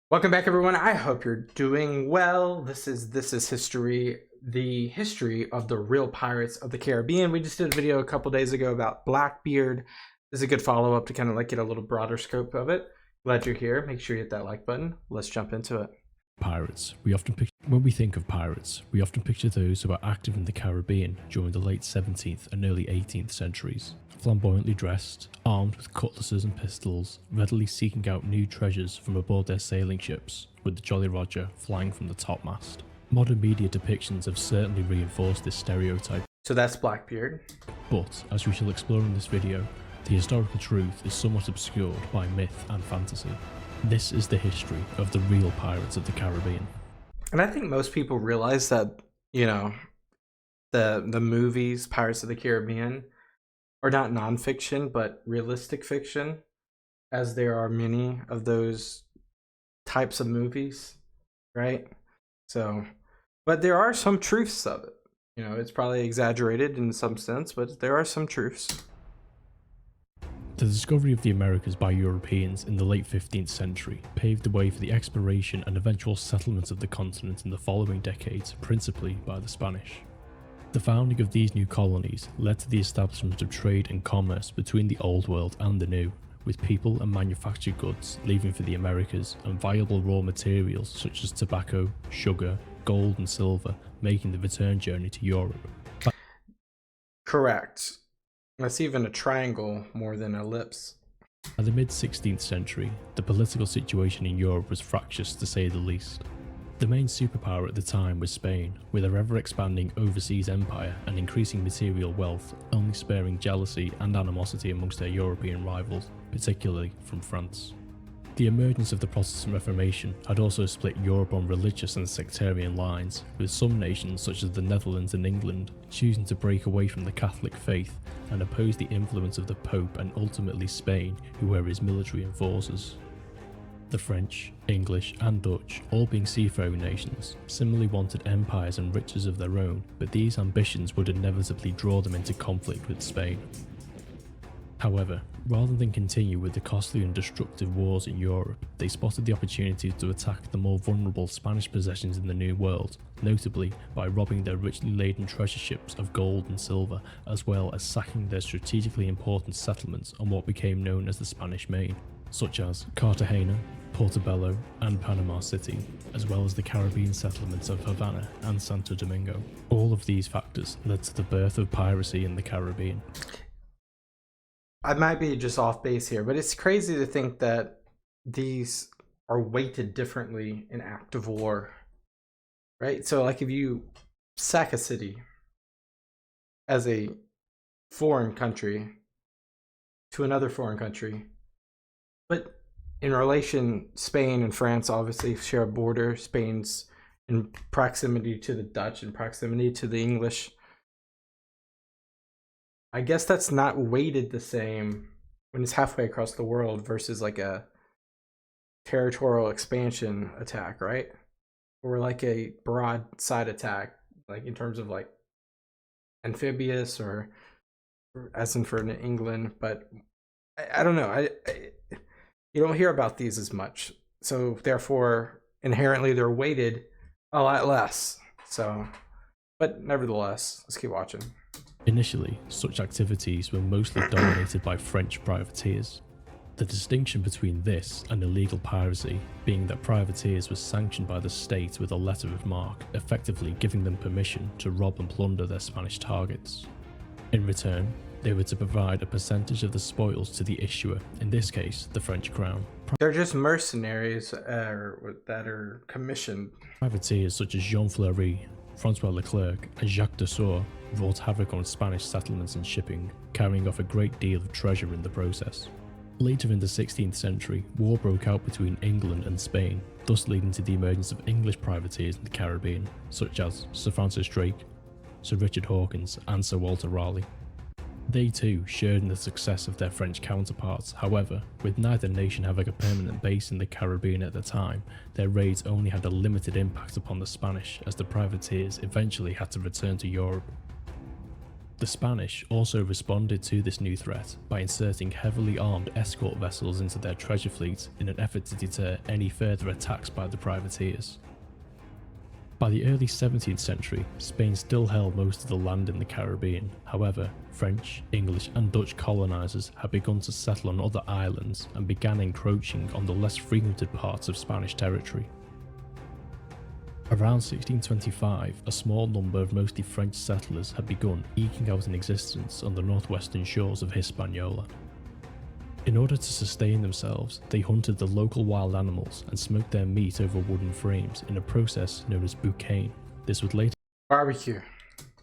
Welcome back, everyone. I hope you're doing well. This is history, the history of the real pirates of the Caribbean. We just did a video a couple days ago about Blackbeard. This is a good follow-up to kind of like get a little broader scope of it. Glad you're here. Make sure you hit that like button. Let's jump into it. Pirates. When we think of pirates, we often picture those who are active in the Caribbean during the late 17th and early 18th centuries. Flamboyantly dressed, armed with cutlasses and pistols, readily seeking out new treasures from aboard their sailing ships, with the Jolly Roger flying from the topmast. Modern media depictions have certainly reinforced this stereotype. So that's Blackbeard. But, as we shall explore in this video, the historical truth is somewhat obscured by myth and fantasy. This is the history of the real pirates of the Caribbean. And I think most people realize that, the movies, Pirates of the Caribbean, are not nonfiction, but realistic fiction, as there are many of those types of movies, right? So, but there are some truths of it. It's probably exaggerated in some sense, but there are some truths. The discovery of the Americas by Europeans in the late 15th century paved the way for the exploration and eventual settlement of the continent in the following decades, principally by the Spanish. The founding of these new colonies led to the establishment of trade and commerce between the Old World and the New, with people and manufactured goods leaving for the Americas and valuable raw materials such as tobacco, sugar, gold and silver making the return journey to Europe. Correct. That's even a triangle more than an ellipse. By the mid-16th century, the political situation in Europe was fractious to say the least. The main superpower at the time was Spain, with a ever-expanding overseas empire and increasing material wealth only sparing jealousy and animosity amongst their European rivals, particularly from France. The emergence of the Protestant Reformation had also split Europe on religious and sectarian lines, with some nations such as the Netherlands and England choosing to break away from the Catholic faith and oppose the influence of the Pope and ultimately Spain, who were his military enforcers. The French, English and Dutch, all being seafaring nations, similarly wanted empires and riches of their own, but these ambitions would inevitably draw them into conflict with Spain. However, rather than continue with the costly and destructive wars in Europe, they spotted the opportunity to attack the more vulnerable Spanish possessions in the New World, notably by robbing their richly laden treasure ships of gold and silver, as well as sacking their strategically important settlements on what became known as the Spanish Main, such as Cartagena, Portobello and Panama City, as well as the Caribbean settlements of Havana and Santo Domingo. All of these factors led to the birth of piracy in the Caribbean. I might be just off base here, but it's crazy to think that these are weighted differently in active war, right? So like if you sack a city as a foreign country to another foreign country, but in relation, Spain and France obviously share a border. Spain's in proximity to the Dutch and proximity to the English. I guess that's not weighted the same when it's halfway across the world versus like a territorial expansion attack, right? Or like a broadside attack, like in terms of like amphibious or as in for England. But I don't know. You don't hear about these as much. So therefore, inherently, they're weighted a lot less. So, but nevertheless, let's keep watching. Initially, such activities were mostly dominated by French privateers. The distinction between this and illegal piracy being that privateers were sanctioned by the state with a letter of marque, effectively giving them permission to rob and plunder their Spanish targets. In return, they were to provide a percentage of the spoils to the issuer, in this case, the French crown. They're just mercenaries that are commissioned. Privateers such as Jean Fleury, Francois Leclerc and Jacques Dessau wrought havoc on Spanish settlements and shipping, carrying off a great deal of treasure in the process. Later in the 16th century, war broke out between England and Spain, thus leading to the emergence of English privateers in the Caribbean, such as Sir Francis Drake, Sir Richard Hawkins and Sir Walter Raleigh. They too shared in the success of their French counterparts. However, with neither nation having a permanent base in the Caribbean at the time, their raids only had a limited impact upon the Spanish, as the privateers eventually had to return to Europe. The Spanish also responded to this new threat by inserting heavily armed escort vessels into their treasure fleet in an effort to deter any further attacks by the privateers. By the early 17th century, Spain still held most of the land in the Caribbean. However, French, English and Dutch colonisers had begun to settle on other islands and began encroaching on the less frequented parts of Spanish territory. Around 1625, a small number of mostly French settlers had begun eking out an existence on the northwestern shores of Hispaniola. In order to sustain themselves, they hunted the local wild animals and smoked their meat over wooden frames in a process known as boucain. This would later Barbecue.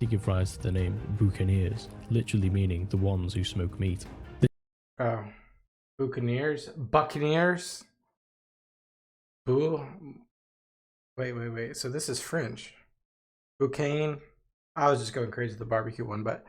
give rise to the name buccaneers, literally meaning the ones who smoke meat. Oh. Buccaneers? Buccaneers? Boo? Wait. So this is French. Boucain. I was just going crazy with the barbecue one, but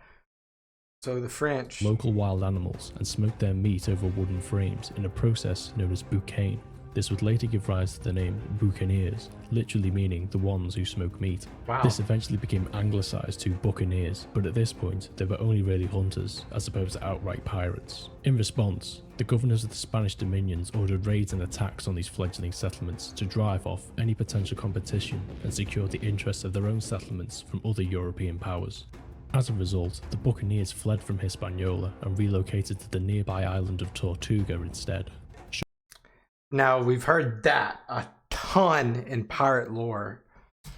so the French Local wild animals and smoked their meat over wooden frames in a process known as boucain. This would later give rise to the name buccaneers, literally meaning the ones who smoke meat. Wow. This eventually became anglicised to buccaneers, but at this point they were only really hunters as opposed to outright pirates. In response, the governors of the Spanish dominions ordered raids and attacks on these fledgling settlements to drive off any potential competition and secure the interests of their own settlements from other European powers. As a result, the buccaneers fled from Hispaniola and relocated to the nearby island of Tortuga instead. Now, we've heard that a ton in pirate lore.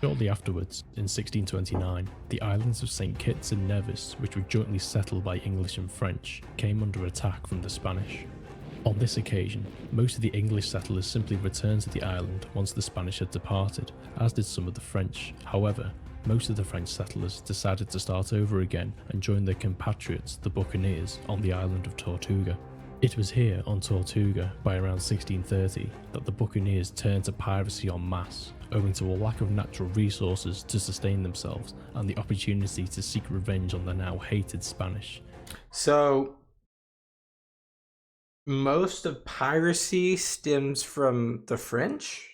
Shortly afterwards, in 1629, the islands of St. Kitts and Nevis, which were jointly settled by English and French, came under attack from the Spanish. On this occasion, most of the English settlers simply returned to the island once the Spanish had departed, as did some of the French. However, most of the French settlers decided to start over again and join their compatriots, the buccaneers, on the island of Tortuga. It was here on Tortuga, by around 1630, that the buccaneers turned to piracy en masse, owing to a lack of natural resources to sustain themselves and the opportunity to seek revenge on the now hated Spanish. So, most of piracy stems from the French?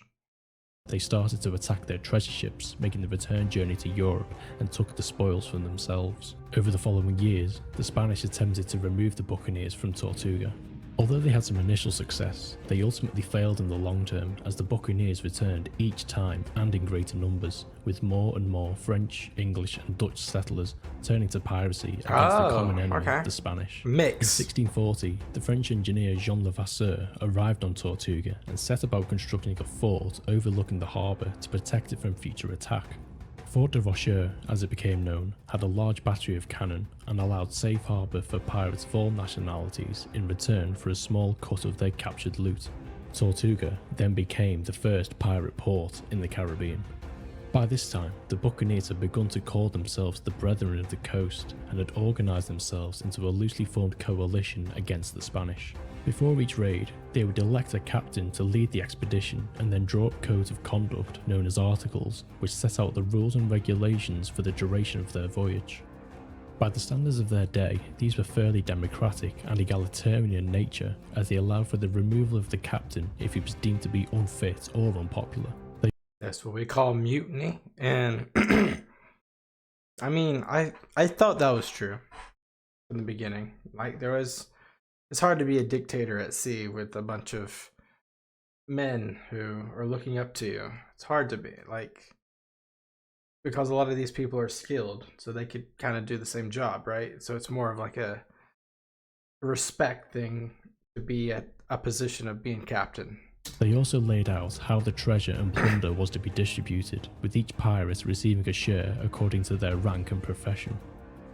They started to attack their treasure ships, making the return journey to Europe, and took the spoils from themselves. Over the following years, the Spanish attempted to remove the buccaneers from Tortuga. Although they had some initial success, they ultimately failed in the long term as the buccaneers returned each time and in greater numbers, with more and more French, English and Dutch settlers turning to piracy against the common enemy, the Spanish. Mix. In 1640, the French engineer Jean Levasseur arrived on Tortuga and set about constructing a fort overlooking the harbour to protect it from future attack. Fort de Rocheur, as it became known, had a large battery of cannon and allowed safe harbour for pirates of all nationalities in return for a small cut of their captured loot. Tortuga then became the first pirate port in the Caribbean. By this time, the buccaneers had begun to call themselves the Brethren of the Coast and had organised themselves into a loosely formed coalition against the Spanish. Before each raid, they would elect a captain to lead the expedition and then draw up codes of conduct known as articles, which set out the rules and regulations for the duration of their voyage. By the standards of their day, these were fairly democratic and egalitarian in nature, as they allowed for the removal of the captain if he was deemed to be unfit or unpopular. That's what we call mutiny. And I mean, I thought that was true from the beginning. Like it's hard to be a dictator at sea with a bunch of men who are looking up to you. It's hard to be, because a lot of these people are skilled, so they could kind of do the same job, right? So it's more of like a respect thing to be at a position of being captain. They also laid out how the treasure and plunder was to be distributed, with each pirate receiving a share according to their rank and profession.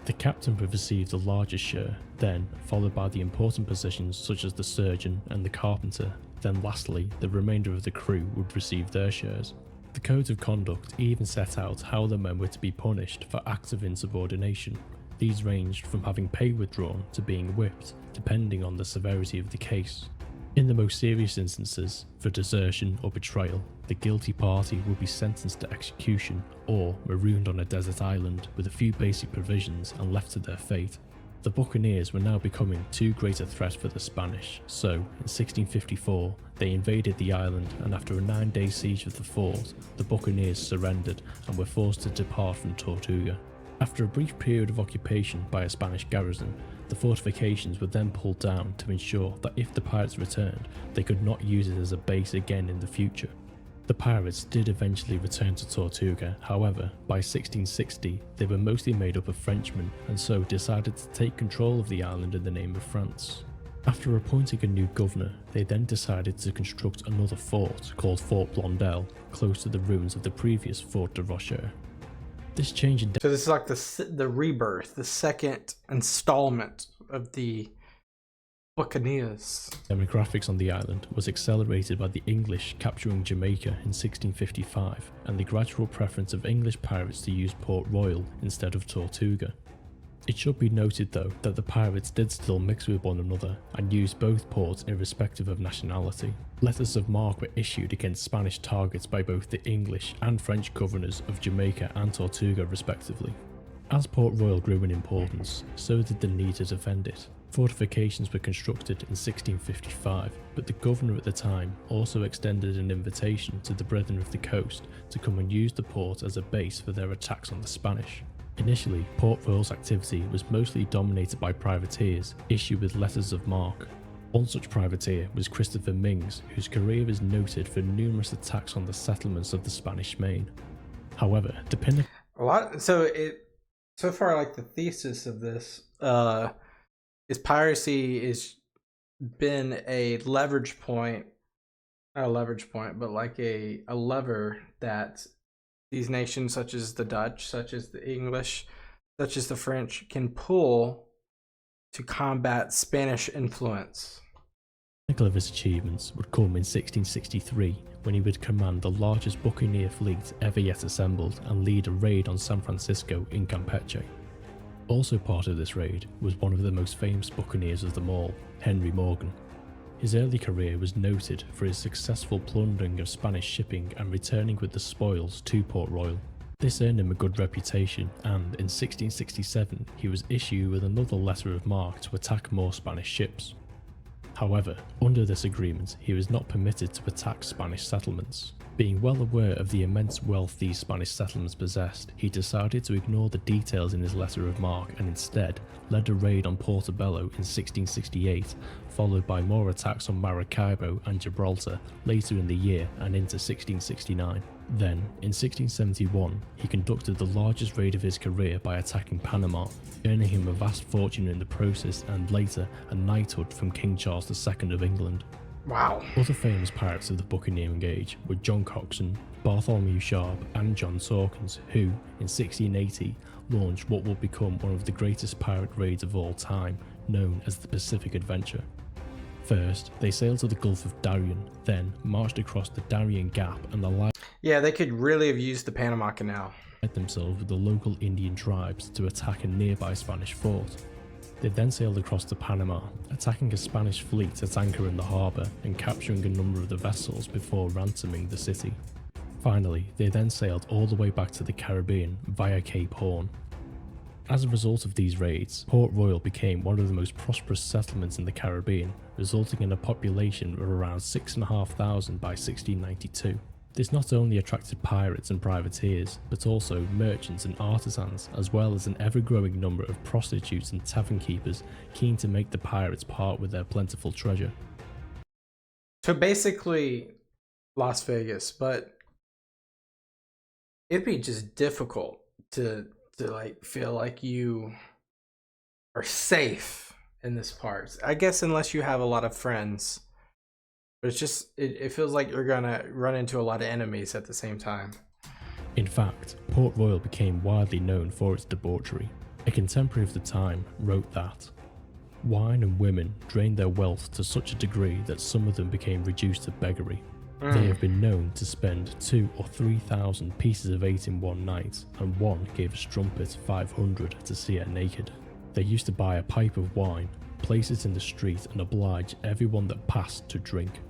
The captain would receive the largest share, then followed by the important positions such as the surgeon and the carpenter, then lastly the remainder of the crew would receive their shares. The codes of conduct even set out how the men were to be punished for acts of insubordination. These ranged from having pay withdrawn to being whipped, depending on the severity of the case. In the most serious instances, for desertion or betrayal, the guilty party would be sentenced to execution or marooned on a desert island with a few basic provisions and left to their fate. The buccaneers were now becoming too great a threat for the Spanish, so in 1654 they invaded the island, and after a 9-day siege of the fort, the buccaneers surrendered and were forced to depart from Tortuga. After a brief period of occupation by a Spanish garrison, the fortifications were then pulled down to ensure that if the pirates returned, they could not use it as a base again in the future. The pirates did eventually return to Tortuga, however, by 1660 they were mostly made up of Frenchmen and so decided to take control of the island in the name of France. After appointing a new governor, they then decided to construct another fort called Fort Blondel, close to the ruins of the previous Fort de Rocher. This change in So this is like the rebirth, the second installment of the Buccaneers. demographics on the island was accelerated by the English capturing Jamaica in 1655 and the gradual preference of English pirates to use Port Royal instead of Tortuga. It should be noted though that the pirates did still mix with one another and used both ports irrespective of nationality. Letters of marque were issued against Spanish targets by both the English and French governors of Jamaica and Tortuga respectively. As Port Royal grew in importance, so did the need to defend it. Fortifications were constructed in 1655, but the governor at the time also extended an invitation to the Brethren of the Coast to come and use the port as a base for their attacks on the Spanish. Initially, Port Royal's activity was mostly dominated by privateers issued with letters of marque. One such privateer was Christopher Mings, whose career is noted for numerous attacks on the settlements of the Spanish Main. However, depending so far like the thesis of this is piracy has been a leverage point, not a leverage point, but like a lever that these nations such as the Dutch, such as the English, such as the French can pull to combat Spanish influence. of his achievements would come in 1663 when he would command the largest buccaneer fleet ever yet assembled and lead a raid on San Francisco in Campeche. Also part of this raid was one of the most famous buccaneers of them all, Henry Morgan. His early career was noted for his successful plundering of Spanish shipping and returning with the spoils to Port Royal. This earned him a good reputation and in 1667 he was issued with another letter of marque to attack more Spanish ships. However, under this agreement he was not permitted to attack Spanish settlements. Being well aware of the immense wealth these Spanish settlements possessed, he decided to ignore the details in his letter of marque and instead led a raid on Portobello in 1668, followed by more attacks on Maracaibo and Gibraltar later in the year and into 1669. Then, in 1671, he conducted the largest raid of his career by attacking Panama, earning him a vast fortune in the process and later a knighthood from King Charles II of England. Wow. Other famous pirates of the buccaneering age were John Coxon, Bartholomew Sharp and John Sawkins, who, in 1680, launched what would become one of the greatest pirate raids of all time, known as the Pacific Adventure. First, they sailed to the Gulf of Darien, then marched across the Darien Gap and allied they could really have used the Panama Canal. themselves with the local Indian tribes to attack a nearby Spanish fort. They then sailed across to Panama, attacking a Spanish fleet at anchor in the harbour and capturing a number of the vessels before ransoming the city. Finally, they then sailed all the way back to the Caribbean via Cape Horn. As a result of these raids, Port Royal became one of the most prosperous settlements in the Caribbean, resulting in a population of around 6,500 by 1692. This not only attracted pirates and privateers, but also merchants and artisans, as well as an ever-growing number of prostitutes and tavern keepers keen to make the pirates part with their plentiful treasure. So basically Las Vegas, but it'd be just difficult to like feel like you are safe in this part. I guess unless you have a lot of friends. But it's just, it feels like you're gonna run into a lot of enemies at the same time. In fact, Port Royal became widely known for its debauchery. A contemporary of the time wrote that wine and women drained their wealth to such a degree that some of them became reduced to beggary. They have been known to spend 2,000 or 3,000 pieces of 8 in one night, and one gave a strumpet 500 to see her naked. They used to buy a pipe of wine, place it in the street and oblige everyone that passed to drink.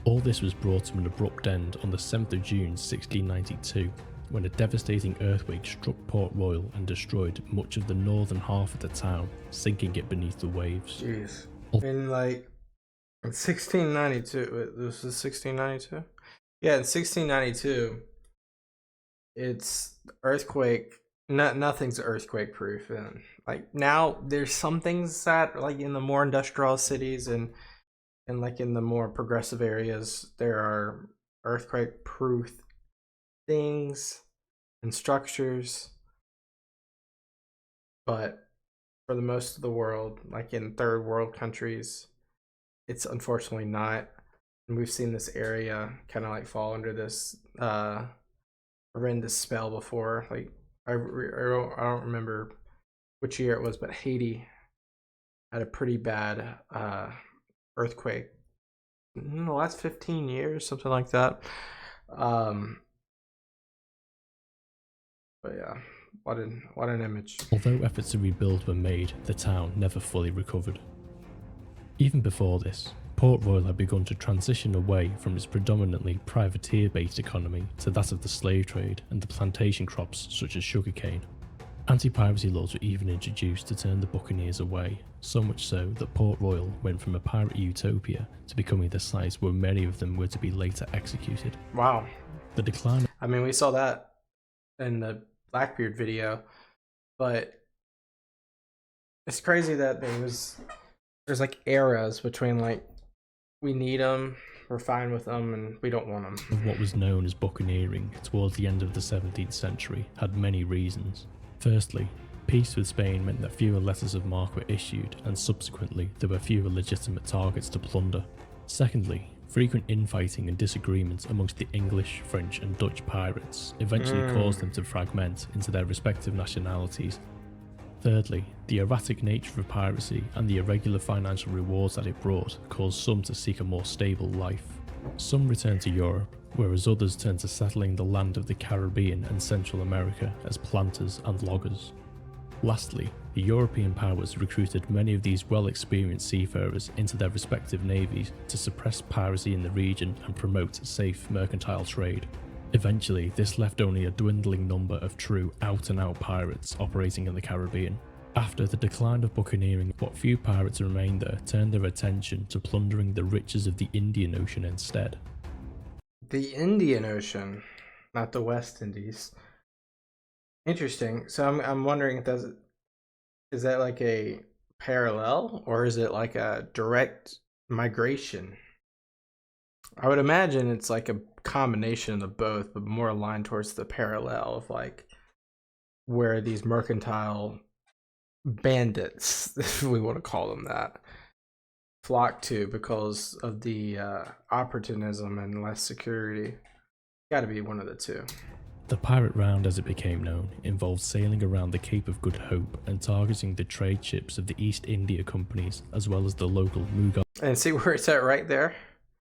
All this was brought to an abrupt end on the 7th of June 1692, when a devastating earthquake struck Port Royal and destroyed much of the northern half of the town, sinking it beneath the waves. Jeez. In like 1692, this was 1692? Yeah, in 1692, it's earthquake nothing's earthquake proof, and like now there's some things that like in the more industrial cities and like in the more progressive areas there are earthquake proof things and structures, but for the most of the world, like in third world countries, it's unfortunately not. And we've seen this area kind of like fall under this horrendous spell before. Like I don't remember which year it was, but Haiti had a pretty bad earthquake in the last 15 years, something like that. But yeah, what an image. Although efforts to rebuild were made, the town never fully recovered. Even before this, Port Royal had begun to transition away from its predominantly privateer-based economy to that of the slave trade and the plantation crops such as sugarcane. Anti-piracy laws were even introduced to turn the buccaneers away, so much so that Port Royal went from a pirate utopia to becoming the site where many of them were to be later executed. Wow. The decline... I mean, we saw that in the Blackbeard video, but it's crazy that there's like eras between like we need them, we're fine with them, and we don't want them. Of what was known as buccaneering towards the end of the 17th century had many reasons. Firstly, peace with Spain meant that fewer letters of marque were issued, and subsequently there were fewer legitimate targets to plunder. Secondly, frequent infighting and disagreements amongst the English, French and Dutch pirates eventually caused them to fragment into their respective nationalities. Thirdly, the erratic nature of piracy and the irregular financial rewards that it brought caused some to seek a more stable life. Some returned to Europe, whereas others turned to settling the land of the Caribbean and Central America as planters and loggers. Lastly, the European powers recruited many of these well-experienced seafarers into their respective navies to suppress piracy in the region and promote safe mercantile trade. Eventually, this left only a dwindling number of true out-and-out pirates operating in the Caribbean. After the decline of buccaneering, what few pirates remained there turned their attention to plundering the riches of the Indian Ocean instead. The Indian Ocean, not the West Indies. Interesting. So I'm wondering if is that like a parallel or is it like a direct migration? I would imagine it's like a combination of both, but more aligned towards the parallel of like where these mercantile bandits, if we want to call them that, flock to because of the opportunism and less security. Got to be one of the two. The Pirate Round, as it became known, involved sailing around the Cape of Good Hope and targeting the trade ships of the East India companies as well as the local Mughal. And see where it's at right there?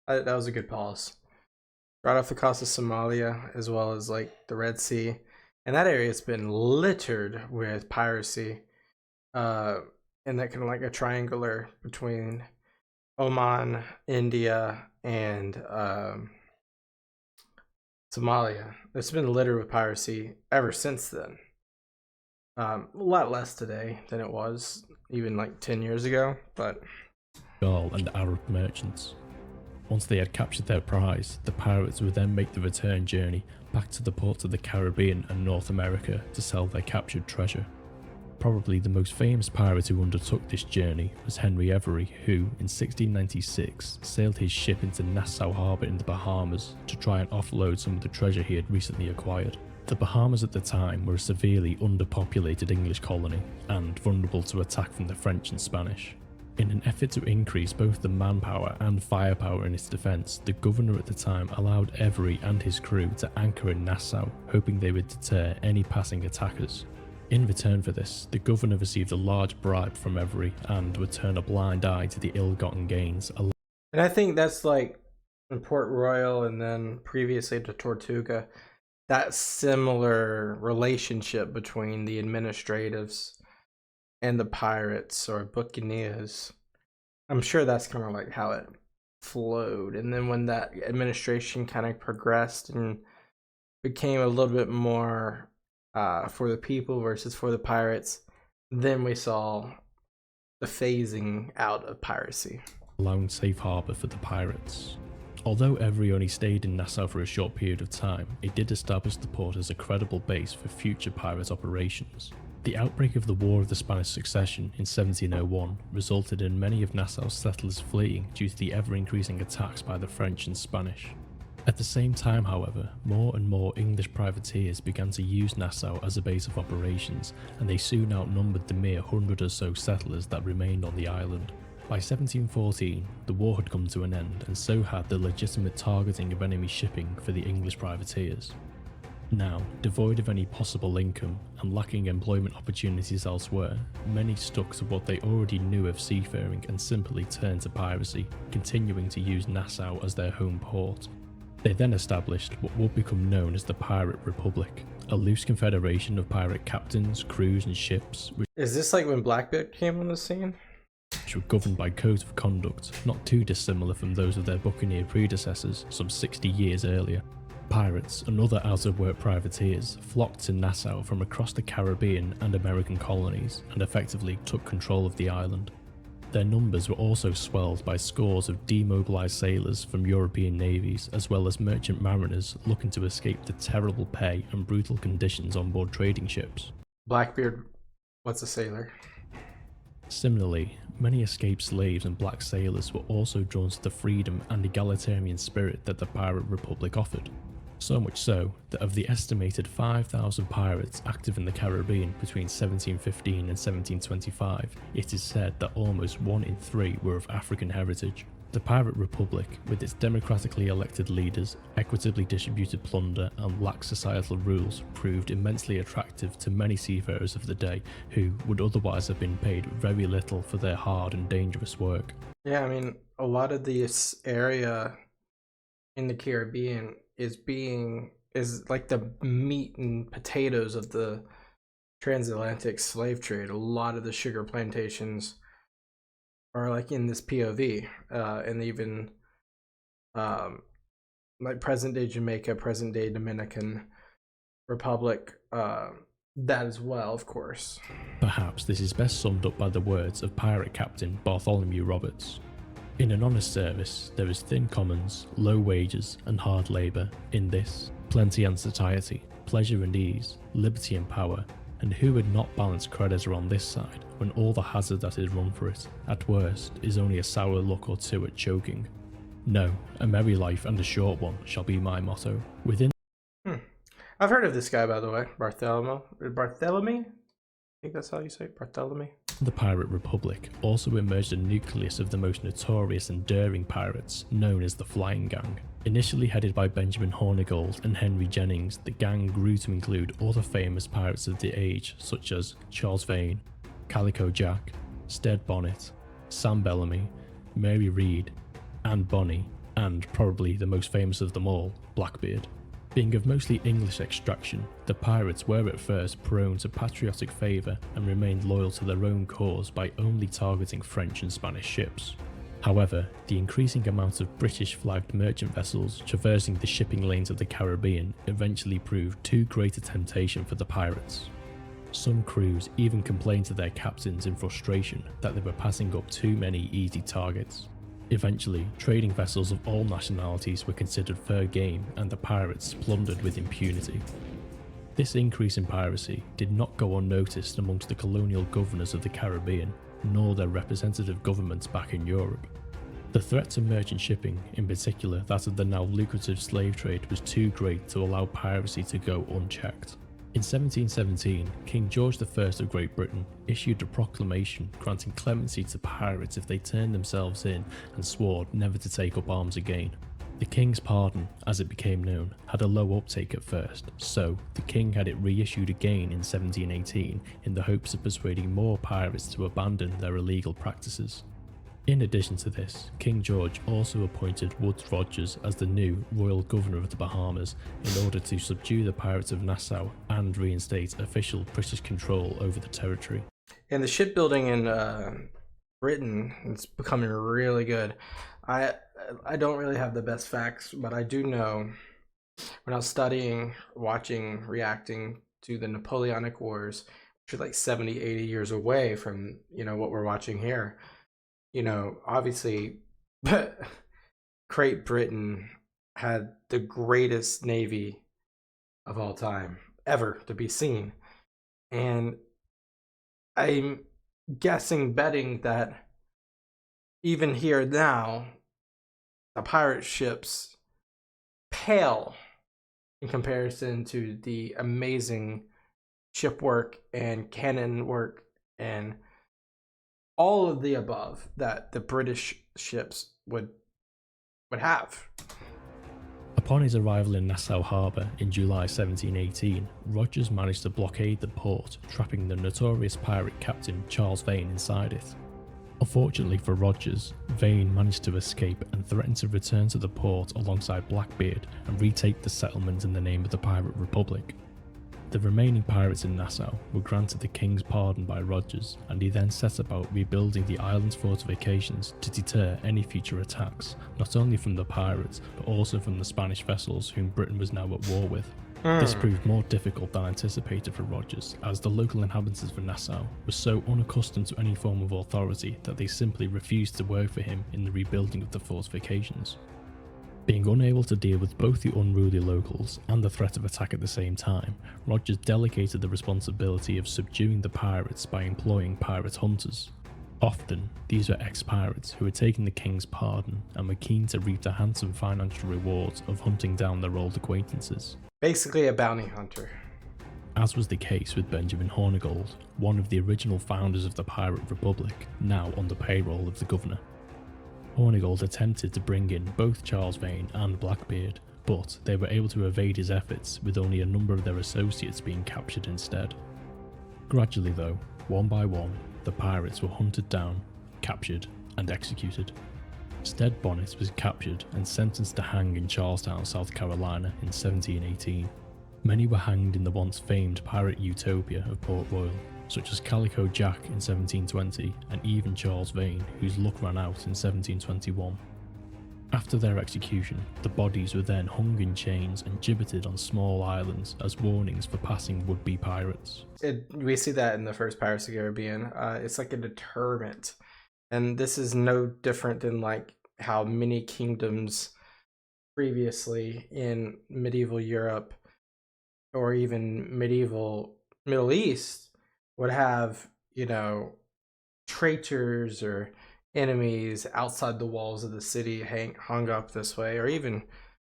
That was a good pause. Right off the coast of Somalia, as well as like the Red Sea. And that area has been littered with piracy. And that kind of like a triangular between Oman, India, and Somalia. It's been littered with piracy ever since then. A lot less today than it was even like 10 years ago, but... Gaul and Arab merchants. Once they had captured their prize, the pirates would then make the return journey back to the ports of the Caribbean and North America to sell their captured treasure. Probably the most famous pirate who undertook this journey was Henry Every, who, in 1696, sailed his ship into Nassau Harbour in the Bahamas to try and offload some of the treasure he had recently acquired. The Bahamas at the time were a severely underpopulated English colony and vulnerable to attack from the French and Spanish. In an effort to increase both the manpower and firepower in its defence, the governor at the time allowed Every and his crew to anchor in Nassau, hoping they would deter any passing attackers. In return for this, the governor received a large bribe from Every and would turn a blind eye to the ill-gotten gains. And I think that's like in Port Royal and then previously to Tortuga, that similar relationship between the administratives and the pirates or buccaneers. I'm sure that's kind of like how it flowed. And then when that administration kind of progressed and became a little bit more for the people versus for the pirates, then we saw the phasing out of piracy. Allowing safe harbour for the pirates. Although Every only stayed in Nassau for a short period of time, it did establish the port as a credible base for future pirate operations. The outbreak of the War of the Spanish Succession in 1701 resulted in many of Nassau's settlers fleeing due to the ever-increasing attacks by the French and Spanish. At the same time, however, more and more English privateers began to use Nassau as a base of operations, and they soon outnumbered the mere 100 or so settlers that remained on the island. By 1714, the war had come to an end, and so had the legitimate targeting of enemy shipping for the English privateers. Now, devoid of any possible income and lacking employment opportunities elsewhere, many stuck to what they already knew of seafaring and simply turned to piracy, continuing to use Nassau as their home port. They then established what would become known as the Pirate Republic, a loose confederation of pirate captains, crews and ships Is this like when Blackbeard came on the scene? which were governed by codes of conduct not too dissimilar from those of their buccaneer predecessors some 60 years earlier. Pirates and other out-of-work privateers flocked to Nassau from across the Caribbean and American colonies and effectively took control of the island. Their numbers were also swelled by scores of demobilised sailors from European navies, as well as merchant mariners looking to escape the terrible pay and brutal conditions on board trading ships. Blackbeard, what's a sailor? Similarly, many escaped slaves and black sailors were also drawn to the freedom and egalitarian spirit that the Pirate Republic offered. So much so that of the estimated 5,000 pirates active in the Caribbean between 1715 and 1725, it is said that almost 1 in 3 were of African heritage. The Pirate Republic, with its democratically elected leaders, equitably distributed plunder and lax societal rules, proved immensely attractive to many seafarers of the day who would otherwise have been paid very little for their hard and dangerous work. Yeah, I mean, a lot of this area in the Caribbean is like the meat and potatoes of the transatlantic slave trade. A lot of the sugar plantations are like in this POV, and even like present day Jamaica, present day Dominican Republic, that as well, of course. Perhaps this is best summed up by the words of pirate captain Bartholomew Roberts. In an honest service, there is thin commons, low wages, and hard labour. In this, plenty and satiety, pleasure and ease, liberty and power. And who would not balance creditor on this side, when all the hazard that is run for it, at worst, is only a sour look or two at choking? No, a merry life and a short one shall be my motto. Within I've heard of this guy, by the way, Bartholomew. I think that's how you say it, Bartholomew. the Pirate Republic also emerged a nucleus of the most notorious and daring pirates, known as the Flying Gang. Initially headed by Benjamin Hornigold and Henry Jennings, the gang grew to include other famous pirates of the age such as Charles Vane, Calico Jack, Stead Bonnet, Sam Bellamy, Mary Read, and Bonny, and probably the most famous of them all, Blackbeard. Being of mostly English extraction, the pirates were at first prone to patriotic favour and remained loyal to their own cause by only targeting French and Spanish ships. However, the increasing amount of British-flagged merchant vessels traversing the shipping lanes of the Caribbean eventually proved too great a temptation for the pirates. Some crews even complained to their captains in frustration that they were passing up too many easy targets. Eventually, trading vessels of all nationalities were considered fair game and the pirates plundered with impunity. This increase in piracy did not go unnoticed amongst the colonial governors of the Caribbean, nor their representative governments back in Europe. The threat to merchant shipping, in particular that of the now lucrative slave trade, was too great to allow piracy to go unchecked. In 1717, King George I of Great Britain issued a proclamation granting clemency to pirates if they turned themselves in and swore never to take up arms again. The King's pardon, as it became known, had a low uptake at first, so the King had it reissued again in 1718 in the hopes of persuading more pirates to abandon their illegal practices. In addition to this, King George also appointed Woodes Rogers as the new Royal Governor of the Bahamas in order to subdue the pirates of Nassau and reinstate official British control over the territory. And the shipbuilding in Britain is becoming really good. I don't really have the best facts, but I do know when I was studying, watching, reacting to the Napoleonic Wars, which are like 70, 80 years away from, what we're watching here. Obviously, Great Britain had the greatest navy of all time ever to be seen. And I'm guessing, betting that even here now, the pirate ships pale in comparison to the amazing ship work and cannon work and all of the above that the British ships would have. Upon his arrival in Nassau Harbour in July 1718, Rogers managed to blockade the port, trapping the notorious pirate captain Charles Vane inside it. Unfortunately for Rogers, Vane managed to escape and threatened to return to the port alongside Blackbeard and retake the settlement in the name of the Pirate Republic. The remaining pirates in Nassau were granted the king's pardon by Rogers, and he then set about rebuilding the island's fortifications to deter any future attacks, not only from the pirates but also from the Spanish vessels whom Britain was now at war with. This proved more difficult than anticipated for Rogers, as the local inhabitants of Nassau were so unaccustomed to any form of authority that they simply refused to work for him in the rebuilding of the fortifications. Being unable to deal with both the unruly locals and the threat of attack at the same time, Rogers delegated the responsibility of subduing the pirates by employing pirate hunters. Often, these were ex-pirates who had taken the king's pardon and were keen to reap the handsome financial rewards of hunting down their old acquaintances. Basically a bounty hunter. As was the case with Benjamin Hornigold, one of the original founders of the Pirate Republic, now on the payroll of the governor. Hornigold attempted to bring in both Charles Vane and Blackbeard, but they were able to evade his efforts, with only a number of their associates being captured instead. Gradually though, one by one, the pirates were hunted down, captured, and executed. Stead Bonnet was captured and sentenced to hang in Charlestown, South Carolina in 1718. Many were hanged in the once famed pirate utopia of Port Royal, such as Calico Jack in 1720 and even Charles Vane, whose luck ran out in 1721. After their execution, the bodies were then hung in chains and gibbeted on small islands as warnings for passing would-be pirates. We see that in the first Pirates of the Caribbean. It's like a deterrent. And this is no different than like how many kingdoms previously in medieval Europe or even medieval Middle East would have, traitors or enemies outside the walls of the city hung up this way, or even in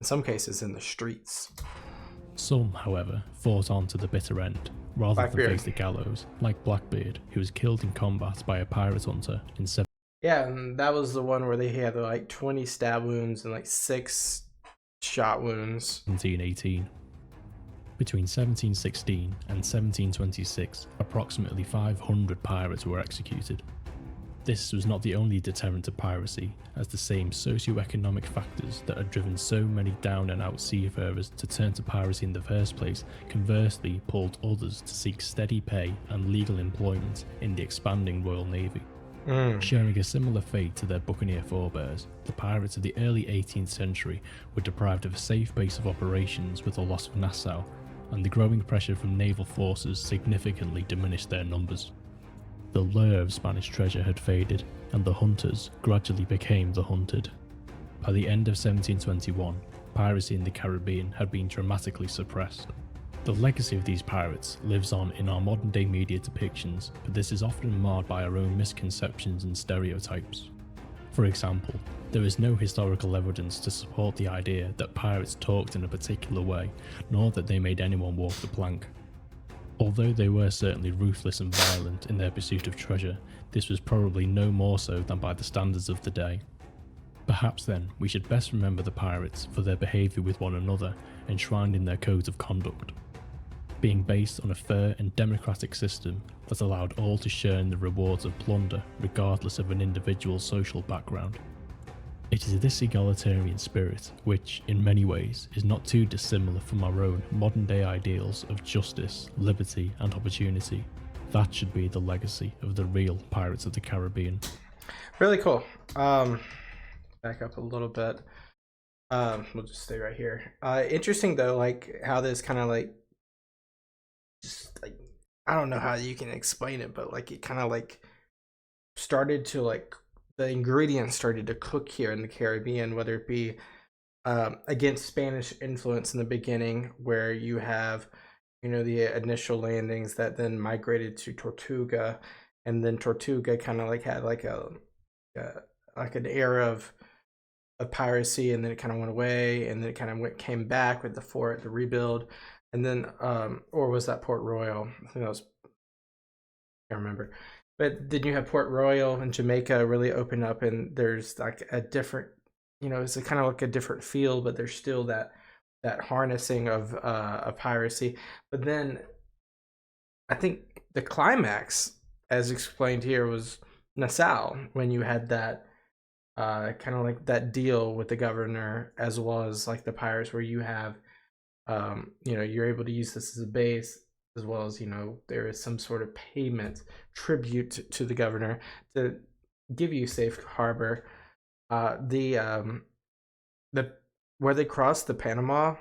some cases in the streets. Some, however, fought on to the bitter end, rather Blackbeard. than face the gallows, like Blackbeard, who was killed in combat by a pirate hunter in Yeah, and that was the one where they had like 20 stab wounds and like 6 shot wounds. 1718. Between 1716 and 1726, approximately 500 pirates were executed. This was not the only deterrent to piracy, as the same socio-economic factors that had driven so many down-and-out seafarers to turn to piracy in the first place conversely pulled others to seek steady pay and legal employment in the expanding Royal Navy. Sharing a similar fate to their buccaneer forebears, the pirates of the early 18th century were deprived of a safe base of operations with the loss of Nassau, and the growing pressure from naval forces significantly diminished their numbers. The lure of Spanish treasure had faded, and the hunters gradually became the hunted. By the end of 1721, piracy in the Caribbean had been dramatically suppressed. The legacy of these pirates lives on in our modern-day media depictions, but this is often marred by our own misconceptions and stereotypes. For example, there is no historical evidence to support the idea that pirates talked in a particular way, nor that they made anyone walk the plank. Although they were certainly ruthless and violent in their pursuit of treasure, this was probably no more so than by the standards of the day. Perhaps then, we should best remember the pirates for their behaviour with one another, enshrined in their codes of conduct. Being based on a fair and democratic system that allowed all to share in the rewards of plunder regardless of an individual's social background. It is this egalitarian spirit which, in many ways, is not too dissimilar from our own modern-day ideals of justice, liberty and opportunity. That should be the legacy of the real Pirates of the Caribbean. Really cool. Back up a little bit. We'll just stay right here. Interesting though, like how this kind of like, just like, I don't know how you can explain it, but like it kind of like started to like the ingredients started to cook here in the Caribbean, whether it be against Spanish influence in the beginning, where you have, you know, the initial landings that then migrated to Tortuga, and then Tortuga kind of like had like a like an era of piracy, and then it kind of went away, and then it kind of came back with the fort, the rebuild, and then or was that Port Royal? I think that was, I can't remember. But then you have Port Royal and Jamaica really open up, and there's like a different, you know, it's a kind of like a different feel, but there's still that harnessing of piracy. But then I think the climax, as explained here, was Nassau, when you had that kind of like that deal with the governor, as well as like the pirates, where you have you know, you're able to use this as a base, as well as, you know, there is some sort of payment tribute to the governor to give you safe harbor. The where they crossed the Panama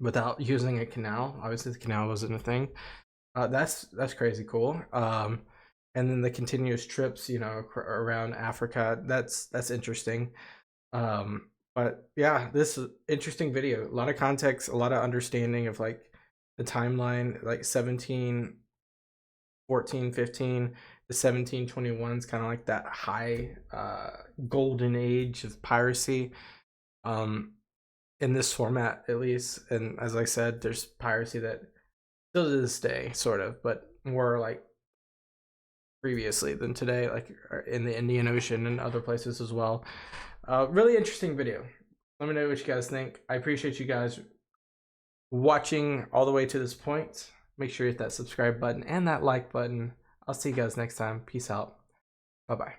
without using a canal, obviously the canal wasn't a thing. That's crazy cool. And then the continuous trips, you know, around Africa, that's interesting. But yeah, this is interesting video. A lot of context, a lot of understanding of like the timeline, like 1714, 15 to 1721 is kind of like that high golden age of piracy. In this format at least. And as I said, there's piracy that still to this day, sort of, but more like previously than today, like in the Indian Ocean and other places as well. Really interesting video. Let me know what you guys think. I appreciate you guys watching all the way to this point. Make sure you hit that subscribe button and that like button. I'll see you guys next time. Peace out. Bye-bye.